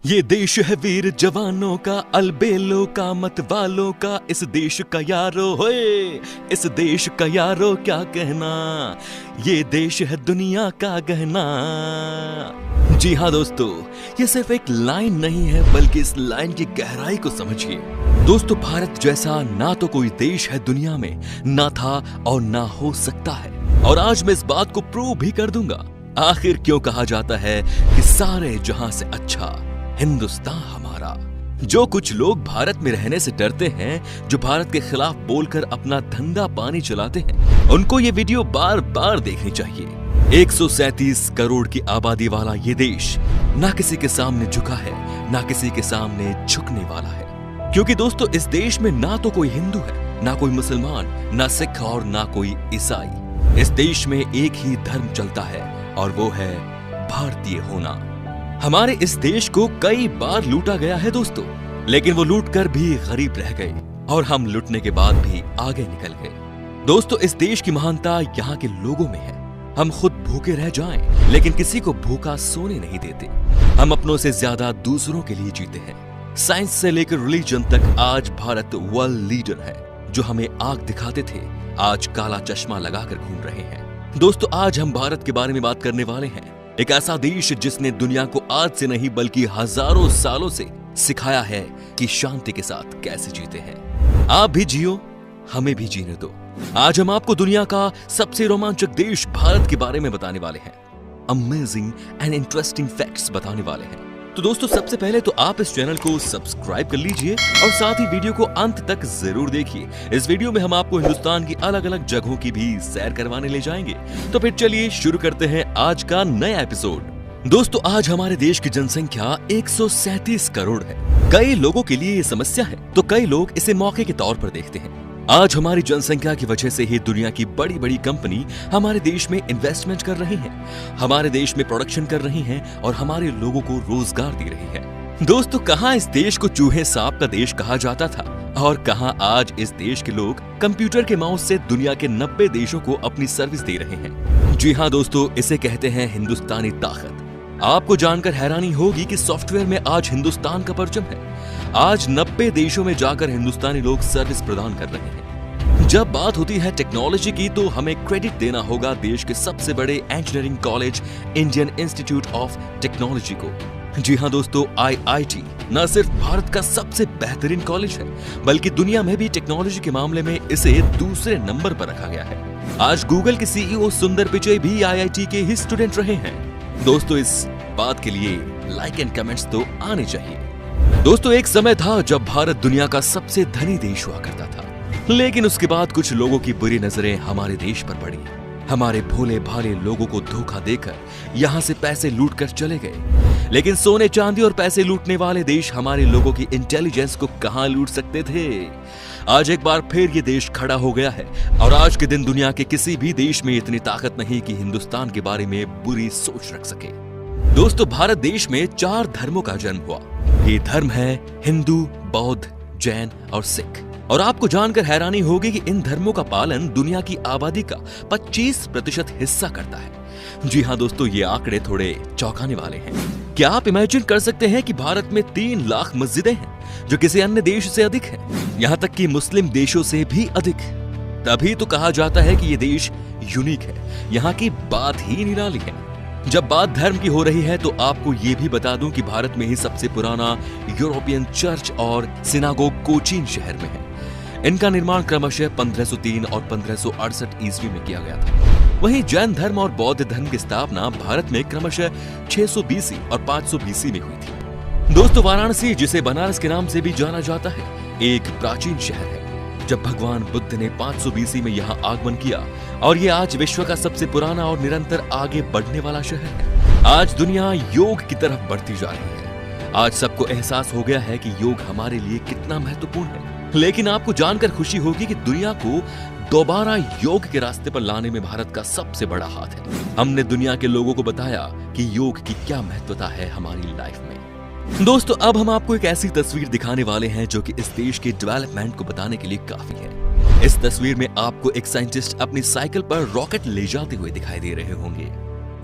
ये देश है वीर जवानों का, अलबेलों का, मत वालों का, इस देश का यारो होए, इस देश का यारो क्या कहना, ये देश है दुनिया का गहना। जी हाँ दोस्तों, ये सिर्फ एक लाइन नहीं है बल्कि इस लाइन की गहराई को समझिए। दोस्तों, भारत जैसा ना तो कोई देश है दुनिया में, ना था और ना हो सकता है। और आज मैं इस बात को प्रूव भी कर दूंगा। आखिर क्यों कहा जाता है कि सारे जहां से अच्छा हिंदुस्तान हमारा। जो कुछ लोग भारत में रहने से डरते हैं, जो भारत के खिलाफ बोलकर अपना धंधा पानी चलाते हैं, उनको ये वीडियो बार बार देखनी चाहिए। 137 करोड़ की आबादी वाला ये देश ना किसी के सामने झुका है, ना किसी के सामने झुकने वाला है। क्योंकि दोस्तों, इस देश में ना तो कोई हिंदू है, ना कोई मुसलमान, ना सिख और ना कोई ईसाई। इस देश में एक ही धर्म चलता है और वो है भारतीय होना। हमारे इस देश को कई बार लूटा गया है दोस्तों, लेकिन वो लूट कर भी गरीब रह गए और हम लूटने के बाद भी आगे निकल गए। दोस्तों, इस देश की महानता यहाँ के लोगों में है। हम खुद भूखे रह जाएं, लेकिन किसी को भूखा सोने नहीं देते। हम अपनों से ज्यादा दूसरों के लिए जीते हैं। साइंस से लेकर रिलीजन तक आज भारत वर्ल्ड लीडर है। जो हमें आग दिखाते थे, आज काला चश्मा लगाकर घूम रहे हैं। दोस्तों, आज हम भारत के बारे में बात करने वाले हैं। एक ऐसा देश जिसने दुनिया को आज से नहीं बल्कि हजारों सालों से सिखाया है कि शांति के साथ कैसे जीते हैं। आप भी जियो, हमें भी जीने दो। आज हम आपको दुनिया का सबसे रोमांचक देश भारत के बारे में बताने वाले हैं। अमेजिंग एंड इंटरेस्टिंग फैक्ट्स बताने वाले हैं। तो दोस्तों, सबसे पहले तो आप इस चैनल को सब्सक्राइब कर लीजिए और साथ ही वीडियो को अंत तक जरूर देखिए। इस वीडियो में हम आपको हिंदुस्तान की अलग अलग जगहों की भी सैर करवाने ले जाएंगे। तो फिर चलिए शुरू करते हैं आज का नया एपिसोड। दोस्तों, आज हमारे देश की जनसंख्या 137 करोड़ है। कई लोगों के लिए ये समस्या है, तो कई लोग इसे मौके के तौर पर देखते हैं। आज हमारी जनसंख्या की वजह से ही दुनिया की बड़ी बड़ी कंपनी हमारे देश में इन्वेस्टमेंट कर रही हैं, हमारे देश में प्रोडक्शन कर रही हैं और हमारे लोगों को रोजगार दे रही है। दोस्तों, कहां इस देश को चूहे सांप का देश कहा जाता था और कहां आज इस देश के लोग कंप्यूटर के माउस से दुनिया के 90 देशों को अपनी सर्विस दे रहे हैं। जी हाँ दोस्तों, इसे कहते हैं हिंदुस्तानी ताकत। आपको जानकर हैरानी होगी कि सॉफ्टवेयर में आज हिंदुस्तान का परचम है। आज 90 देशों में जाकर हिंदुस्तानी लोग सर्विस प्रदान कर रहे हैं। जब बात होती है टेक्नोलॉजी की, तो हमें क्रेडिट देना होगा देश के सबसे बड़े engineering college Indian institute of technology को। जी हाँ दोस्तों, IIT न सिर्फ भारत का सबसे बेहतरीन कॉलेज है, बल्कि दुनिया में भी टेक्नोलॉजी के मामले में इसे दूसरे नंबर पर रखा गया है। आज गूगल के CEO सुंदर पिचई भी IIT के ही स्टूडेंट रहे हैं। दोस्तों, इस बात के लिए लाइक एंड कमेंट्स तो आने चाहिए। दोस्तों, एक समय था जब भारत दुनिया का सबसे धनी देश हुआ करता था, लेकिन उसके बाद कुछ लोगों की बुरी नजरें हमारे देश पर पड़ी। हमारे भोले भाले लोगों को धोखा देकर यहाँ से पैसे लूट कर चले गए। लेकिन सोने चांदी और पैसे लूटने वाले देश हमारे लोगों की इंटेलिजेंस को कहां लूट सकते थे। आज एक बार फिर ये देश खड़ा हो गया है और आज के दिन दुनिया के किसी भी देश में इतनी ताकत नहीं कि हिंदुस्तान के बारे में बुरी सोच रख सके। दोस्तों, भारत देश में 4 धर्मों का जन्म हुआ। ये धर्म है हिंदू, बौद्ध, जैन और सिख। और आपको जानकर हैरानी होगी कि इन धर्मों का पालन दुनिया की आबादी का 25% हिस्सा करता है। जी हाँ दोस्तों, ये आंकड़े थोड़े चौंकाने वाले हैं। क्या आप इमेजिन कर सकते हैं कि भारत में 3 लाख मस्जिदें हैं, जो किसी अन्य देश से अधिक है, यहाँ तक कि मुस्लिम देशों से भी अधिक। तभी तो कहा जाता है कि ये देश यूनिक है, यहाँ की बात ही निराली है। जब बात धर्म की हो रही है, तो आपको ये भी बता दूं कि भारत में ही सबसे पुराना यूरोपियन चर्च और सिनागोग कोचीन शहर में है। इनका निर्माण क्रमशः 1503 और 1568 ईस्वी में किया गया था। वहीं जैन धर्म और बौद्ध धर्म की स्थापना भारत में क्रमशः 600 BC और 500 BC में हुई थी। दोस्तों, वाराणसी, जिसे बनारस के नाम से भी जाना जाता है, एक प्राचीन शहर है। जब भगवान बुद्ध ने 500 BC में यहाँ आगमन किया और ये आज विश्व का सबसे पुराना और निरंतर आगे बढ़ने वाला शहर है। आज दुनिया योग की तरफ बढ़ती जा रही है। आज सबको एहसास हो गया है कि योग हमारे लिए कितना महत्वपूर्ण है। लेकिन आपको जानकर खुशी होगी कि दुनिया को दोबारा योग के रास्ते पर लाने में भारत का सबसे बड़ा हाथ है। हमने दुनिया के लोगों को बताया कि योग की क्या महत्वता है हमारी लाइफ में। दोस्तों, अब हम आपको एक ऐसी तस्वीर दिखाने वाले हैं जो कि इस देश के डेवलपमेंट को बताने के लिए काफी है। इस तस्वीर में आपको एक साइंटिस्ट अपनी साइकिल पर रॉकेट ले जाते हुए दिखाई दे रहे होंगे।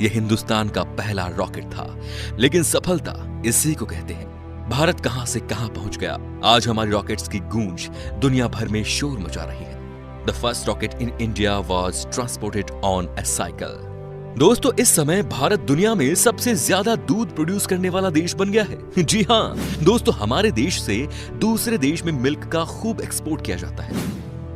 यह हिंदुस्तान का पहला रॉकेट था, लेकिन सफलता इसी को कहते हैं भारत कहां से कहां पहुंच गया। आज हमारी रॉकेट्स की गूंज दुनिया भर में शोर मचा रही है। The first rocket in India was transported on a cycle. दोस्तों, इस समय भारत दुनिया में सबसे ज्यादा दूध प्रोड्यूस करने वाला देश बन गया है। जी हाँ दोस्तों, हमारे देश से दूसरे देश में मिल्क का खूब एक्सपोर्ट किया जाता है।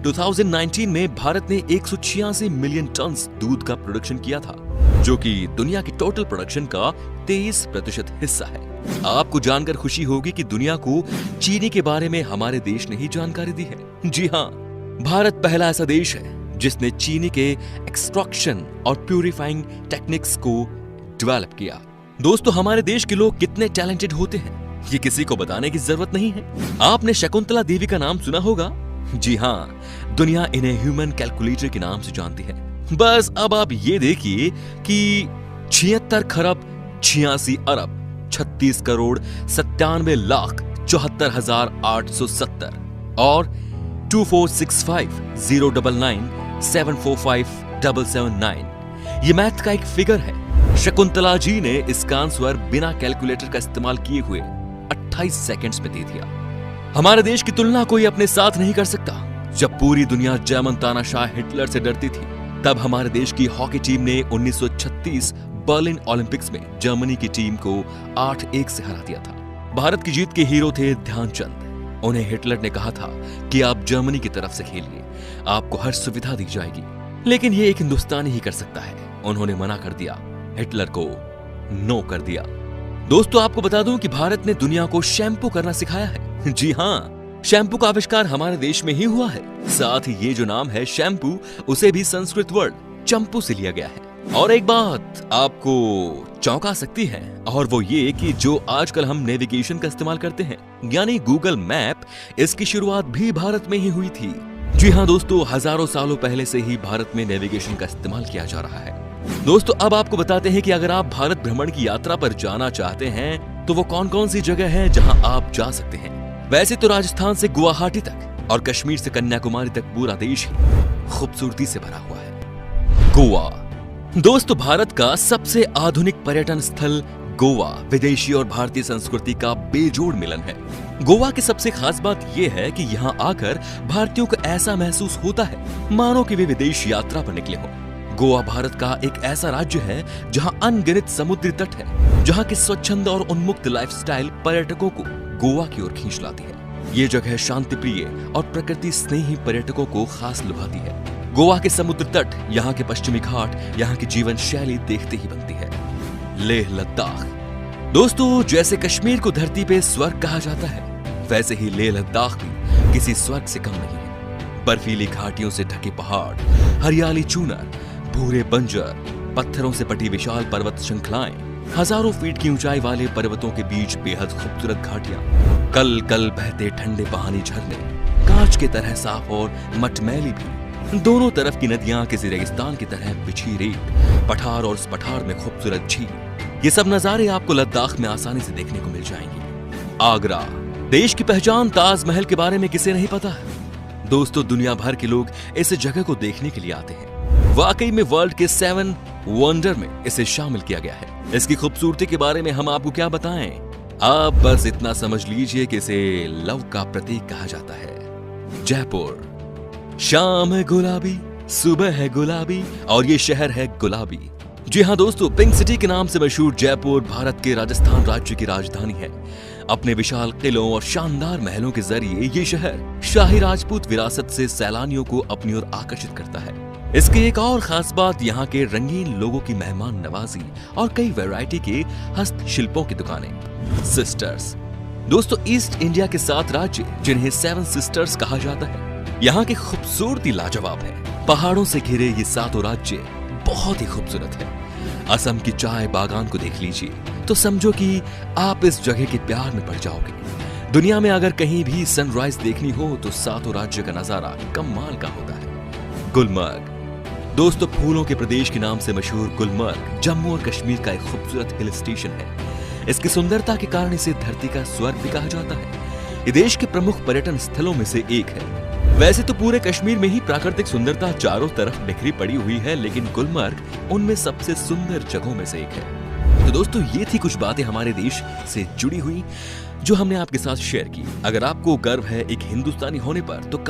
2019 में भारत ने 186 मिलियन टन दूध का प्रोडक्शन किया था, जो कि दुनिया की टोटल प्रोडक्शन का 23% हिस्सा है। आपको जानकर खुशी होगी कि दुनिया को चीनी के बारे में हमारे देश ने ही जानकारी दी है। जी हाँ, भारत पहला ऐसा देश है जिसने चीनी के एक्सट्रैक्शन और प्यूरिफाइंग टेक्निक्स को डेवलप किया। दोस्तों, हमारे देश के लोग कितने टैलेंटेड होते हैं ये किसी को बताने की जरूरत नहीं है। आपने शकुंतला देवी का नाम सुना होगा। जी हाँ, दुनिया इन्हें ह्यूमन कैलकुलेटर के नाम से जानती है। बस अब आप ये देखिए कि 76 खरब 86 अरब 36 करोड़ 97 लाख 74,870 और 24650997457779 ये मैथ का एक फिगर है। शकुंतला जी ने इसका आंसर बिना कैलकुलेटर का इस्तेमाल किए हुए 28 सेकंड्स में दे दिया। हमारे देश की तुलना कोई अपने साथ नहीं कर सकता। जब पूरी दुनिया जर्मन तानाशाह हिटलर से डरती थी, तब हमारे देश की हॉकी टीम ने 1936 बर्लिन ओलंपिक्स में जर्मनी की टीम को 8-1 से हरा दिया था। भारत की जीत के हीरो थे ध्यानचंद। उन्हें हिटलर ने कहा था कि आप जर्मनी की तरफ से खेलिए, आपको हर सुविधा दी जाएगी, लेकिन ये एक हिंदुस्तानी ही कर सकता है। उन्होंने मना कर दिया, हिटलर को नो कर दिया। दोस्तों, आपको बता दूं कि भारत ने दुनिया को शैम्पू करना सिखाया है। जी हाँ, शैम्पू का आविष्कार हमारे देश में ही हुआ है। साथ ही ये जो नाम है शैम्पू, उसे भी संस्कृत वर्ड चंपू से लिया गया है। और एक बात आपको चौंका सकती है, और वो ये कि जो आजकल हम नेविगेशन का इस्तेमाल करते हैं, यानी गूगल मैप, इसकी शुरुआत भी भारत में ही हुई थी। जी हाँ दोस्तों, हजारों सालों पहले से ही भारत में नेविगेशन का इस्तेमाल किया जा रहा है। दोस्तों, अब आपको बताते हैं कि अगर आप भारत भ्रमण की यात्रा पर जाना चाहते हैं तो वो कौन कौन सी जगह है जहां आप जा सकते हैं। वैसे तो राजस्थान से गुवाहाटी तक और कश्मीर से कन्याकुमारी तक पूरा देश ही खूबसूरती से भरा हुआ है। गोवा। दोस्तों, भारत का सबसे आधुनिक पर्यटन स्थल गोवा विदेशी और भारतीय संस्कृति का बेजोड़ मिलन है। गोवा की सबसे खास बात यह है कि यहाँ आकर भारतीयों को ऐसा महसूस होता है मानो कि वे विदेश यात्रा पर निकले हों। गोवा भारत का एक ऐसा राज्य है जहाँ अनगिनत समुद्री तट है, जहाँ की स्वच्छंद और उन्मुक्त लाइफस्टाइल पर्यटकों को गोवा की ओर खींच लाती है। ये जगह शांति प्रिय और प्रकृति स्नेही पर्यटकों को खास लुभाती है। गोवा के समुद्र तट, यहाँ के पश्चिमी घाट, यहाँ की जीवन शैली देखते ही बनती है। लेह लद्दाख। दोस्तों, जैसे कश्मीर को धरती पे स्वर्ग कहा जाता है, वैसे ही लेह लद्दाख भी किसी स्वर्ग से कम नहीं है। बर्फीली घाटियों से ढके पहाड़, हरियाली चूनर, भूरे बंजर, पत्थरों से पटी विशाल पर्वत श्रृंखलाएं, हजारों फीट की ऊंचाई वाले पर्वतों के बीच बेहद खूबसूरत घाटियां, कल कल बहते ठंडे बहानी झरने, कांच की तरह साफ और मटमैली भी, दोनों तरफ की नदियां किसी रेगिस्तान की तरह बिछी रेत, पठार और उस पठार में खूबसूरत झील, ये सब नजारे आपको लद्दाख में आसानी से देखने को मिल जाएंगे। आगरा। देश की पहचान ताजमहल के बारे में किसे नहीं पता है। दोस्तों, दुनिया भर के लोग इस जगह को देखने के लिए आते हैं। वाकई में वर्ल्ड के 7 वंडर में इसे शामिल किया गया है। इसकी खूबसूरती के बारे में हम आपको क्या बताएं, आप बस इतना समझ लीजिए कि इसे लव का प्रतीक कहा जाता है। जयपुर। शाम है गुलाबी, सुबह है गुलाबी और ये शहर है गुलाबी। जी हाँ दोस्तों, पिंक सिटी के नाम से मशहूर जयपुर भारत के राजस्थान राज्य की राजधानी है। अपने विशाल किलों और शानदार महलों के जरिए ये शहर शाही राजपूत विरासत से सैलानियों को अपनी ओर आकर्षित करता है। इसकी एक और खास बात यहाँ के रंगीन लोगों की मेहमान नवाजी और कई वैरायटी के हस्तशिल्पों की दुकानें। सिस्टर्स। दोस्तों, ईस्ट इंडिया के 7 राज्य जिन्हें 7 सिस्टर्स कहा जाता है, यहाँ की खूबसूरती लाजवाब है। पहाड़ों से घिरे ये 7 राज्य बहुत ही खूबसूरत है। असम की चाय बागान को देख लीजिए तो समझो कि आप इस जगह के प्यार में पड़ जाओगे। दुनिया में अगर कहीं भी सनराइज देखनी हो तो 7 राज्य का नजारा कमाल का होता है। गुलमर्ग। दोस्तों, फूलों के प्रदेश के नाम से मशहूर गुलमर्ग जम्मू और कश्मीर का एक खूबसूरत हिल स्टेशन है। इसकी सुंदरता के कारण इसे धरती का स्वर्ग भी कहा जाता है। ये देश के प्रमुख पर्यटन स्थलों में से एक है। वैसे तो पूरे कश्मीर में ही प्राकृतिक सुंदरता चारों तरफ बिखरी पड़ी हुई है, लेकिन गुलमर्ग उनमें सबसे सुंदर जगहों में से एक है। तो दोस्तों ये थी कुछ बातें हमारे देश से जुड़ी हुई जो हमने आपके साथ शेयर की। अगर आपको गर्व है एक हिंदुस्तानी होने पर तो कमेंट